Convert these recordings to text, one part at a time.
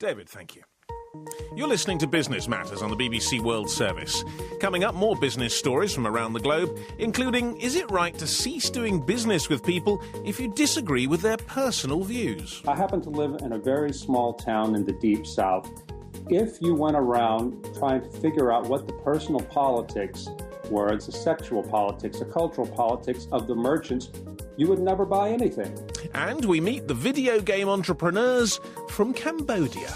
David, thank you. You're listening to Business Matters on the BBC World Service. Coming up, more business stories from around the globe, including, is it right to cease doing business with people if you disagree with their personal views? I happen to live in a very small town in the Deep South. If you went around trying to figure out what the personal politics were, it's a sexual politics, a cultural politics of the merchants, you would never buy anything. And we meet the video game entrepreneurs from Cambodia.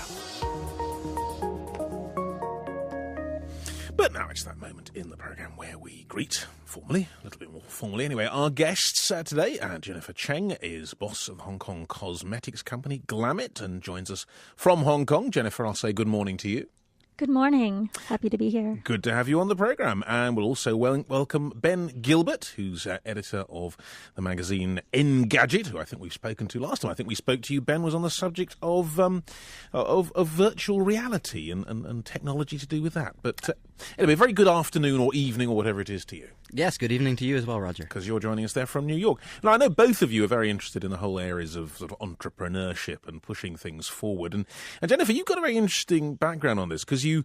But now it's that moment in the programme where we greet, formally, a little bit more formally anyway, our guests today. Jennifer Cheng is boss of Hong Kong cosmetics company Glam-it and joins us from Hong Kong. Jennifer, I'll say good morning to you. Good morning. Happy to be here. Good to have you on the programme. And we'll also welcome Ben Gilbert, who's editor of the magazine Engadget, who I think we've spoken to last time. I think we spoke to you, Ben, was on the subject of virtual reality and technology to do with that. But anyway, very good afternoon or evening or whatever it is to you. Yes, good evening to you as well, Roger. Because you're joining us there from New York. Now, I know both of you are very interested in the whole areas of sort of entrepreneurship and pushing things forward. And Jennifer, you've got a very interesting background on this because you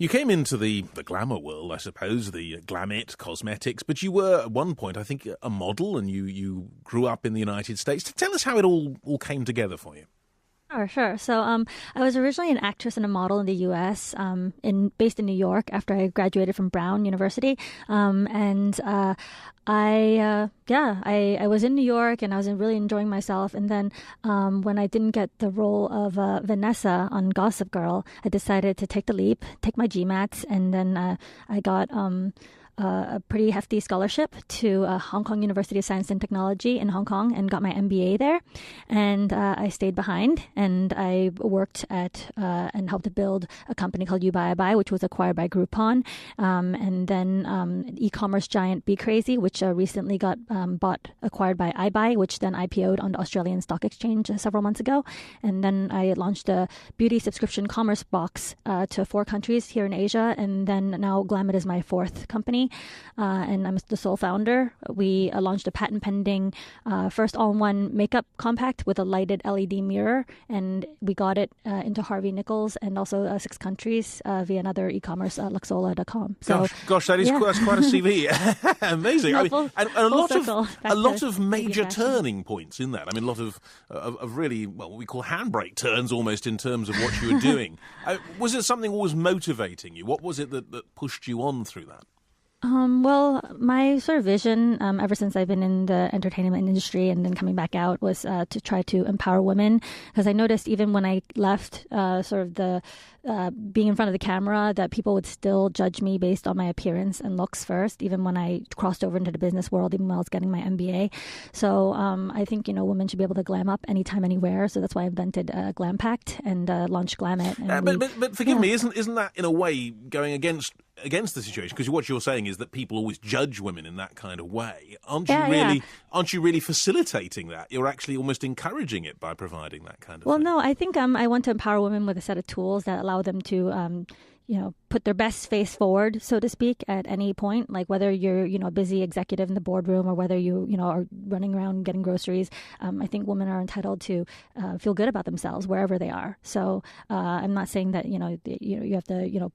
came into the glamour world, I suppose, the Glam-it cosmetics, but you were at one point, I think, a model, and you grew up in the United States. Tell us how it all came together for you. Sure. So I was originally an actress and a model in the U.S., based in New York after I graduated from Brown University. I was in New York and I was really enjoying myself. And then when I didn't get the role of Vanessa on Gossip Girl, I decided to take the leap, take my GMATs, and then I got a pretty hefty scholarship to Hong Kong University of Science and Technology in Hong Kong and got my MBA there. And I stayed behind and I worked at and helped to build a company called YouBuyIBuy, which was acquired by Groupon. And then e-commerce giant Be Crazy, which recently got acquired by iBuy, which then IPO'd on the Australian Stock Exchange several months ago. And then I launched a beauty subscription commerce box to 4 countries here in Asia. And then now Glam-it is my 4th company. And I'm the sole founder. We launched a patent-pending first all-in-one makeup compact with a lighted LED mirror, and we got it into Harvey Nichols and also 6 countries via another e-commerce, Luxola.com. So, gosh, that's quite a CV. Amazing. No, a lot of major turning points in that. I mean, a lot of really what we call handbrake turns almost in terms of what you were doing. Was it something always motivating you? What was it that pushed you on through that? Well, my sort of vision, ever since I've been in the entertainment industry and then coming back out, was to try to empower women. Because I noticed even when I left sort of the being in front of the camera, that people would still judge me based on my appearance and looks first, even when I crossed over into the business world, even when I was getting my MBA. So I think, women should be able to glam up anytime, anywhere. So that's why I invented Glam Pact and launched Glam-it. But forgive me, isn't that in a way going against the situation? Because what you're saying is that people always judge women in that kind of way. Aren't you really facilitating that? You're actually almost encouraging it by providing that kind of thing. Well, no, I think I want to empower women with a set of tools that allow them to put their best face forward, so to speak, at any point. Like whether you're, a busy executive in the boardroom or whether you are running around getting groceries. I think women are entitled to feel good about themselves wherever they are. So I'm not saying that, you have to,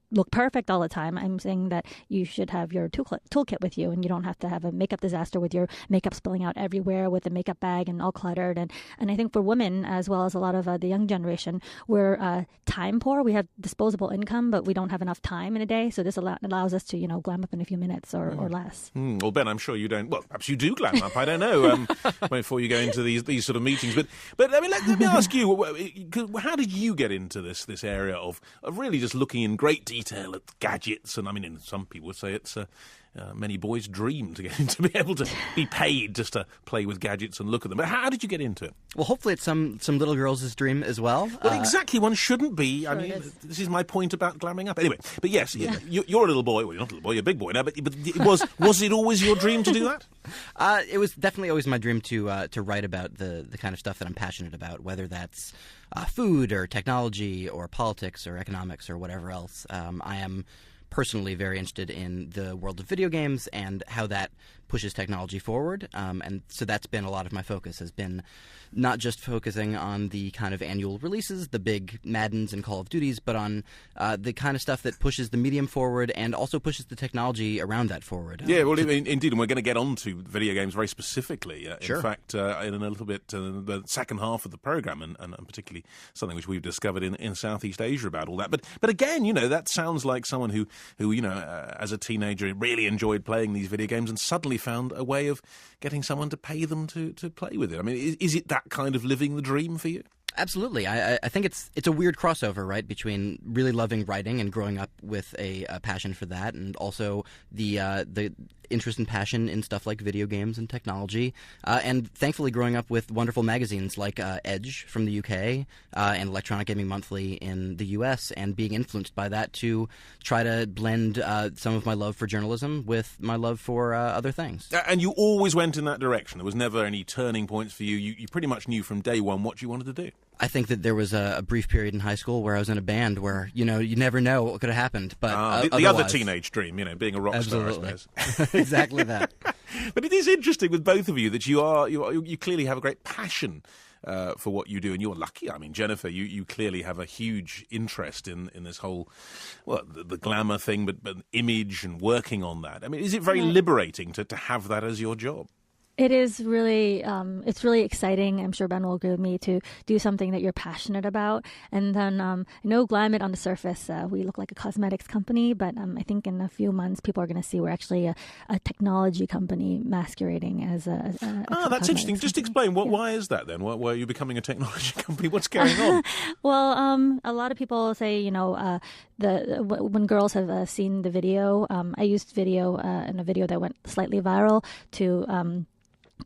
look perfect all the time. I'm saying that you should have your toolkit with you, and you don't have to have a makeup disaster with your makeup spilling out everywhere with a makeup bag and all cluttered. And I think for women, as well as a lot of the young generation, we're time poor. We have disposable income, but we don't have enough time in a day. So this allows us to, glam up in a few minutes or less. Well, Ben, I'm sure you don't. Well, perhaps you do glam up. I don't know. Before you go into these sort of meetings, but I mean, let me ask you: how did you get into this area of really just looking in great detail at gadgets? And I mean, some people would say it's many boys' dream to be able to be paid just to play with gadgets and look at them. But how did you get into it? Well, hopefully it's some little girls' dream as well. Well, exactly. One shouldn't be. Sure, I mean, this is my point about glamming up. Anyway, but yes, you're a little boy. Well, you're not a little boy. You're a big boy now. But was it always your dream to do that? It was definitely always my dream to write about the kind of stuff that I'm passionate about, whether that's food or technology or politics or economics or whatever else. I am personally very interested in the world of video games and how that pushes technology forward. And so that's been a lot of my focus, has been not just focusing on the kind of annual releases, the big Maddens and Call of Duties, but on the kind of stuff that pushes the medium forward and also pushes the technology around that forward. Yeah, well, indeed, and we're going to get on to video games very specifically. Sure. In fact, in a little bit, the second half of the program, and particularly something which we've discovered in Southeast Asia about all that. But again, that sounds like someone who as a teenager really enjoyed playing these video games and suddenly found a way of getting someone to pay them to play with it. I mean, is it that kind of living the dream for you? Absolutely. I think it's a weird crossover, right, between really loving writing and growing up with a passion for that, and also the interest and passion in stuff like video games and technology, and thankfully growing up with wonderful magazines like Edge from the UK and Electronic Gaming Monthly in the US, and being influenced by that to try to blend some of my love for journalism with my love for other things. And you always went in that direction. There was never any turning points for you. You pretty much knew from day one what you wanted to do. I think that there was a brief period in high school where I was in a band where, you never know what could have happened. But the other teenage dream, being a rock star, I suppose. Exactly that. But it is interesting with both of you that you clearly have a great passion for what you do, and you're lucky. I mean, Jennifer, you clearly have a huge interest in this whole, the glamour thing, but image and working on that. I mean, is it very liberating to have that as your job? It is really, it's really exciting. I'm sure Ben will agree with me, to do something that you're passionate about. And then, I know Glam-it on the surface, we look like a cosmetics company, but I think in a few months people are going to see we're actually a technology company masquerading as a that's interesting. Just explain, why is that then? Why are you becoming a technology company? What's going on? Well, a lot of people say, when girls have seen the video, I used video in a video that went slightly viral to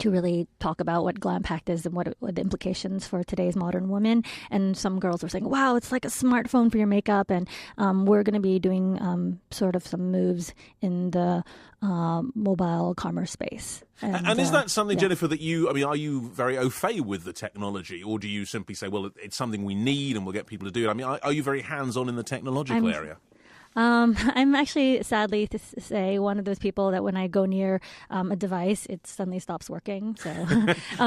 really talk about what Glam Pact is and what the implications for today's modern woman. And some girls were saying, wow, it's like a smartphone for your makeup. And we're going to be doing sort of some moves in the mobile commerce space. And is that something, Jennifer, that are you very au fait with the technology, or do you simply say, well, it's something we need and we'll get people to do it? I mean, are you very hands-on in the technological area? I'm actually, sadly to say, one of those people that when I go near a device, it suddenly stops working. So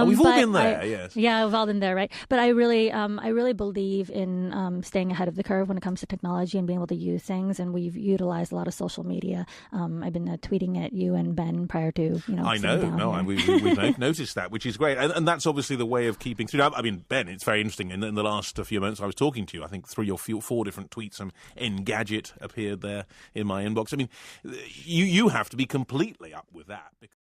we've all been there, yes. Yeah, we've all been there, right? But I really believe in staying ahead of the curve when it comes to technology and being able to use things. And we've utilized a lot of social media. I've been tweeting at you and Ben prior to I know, we've noticed that, which is great, and that's obviously the way of keeping through. I mean, Ben, it's very interesting. In the last few moments I was talking to you, I think 3 or 4 different tweets from Engadget appeared there in my inbox. I mean, you have to be completely up with that.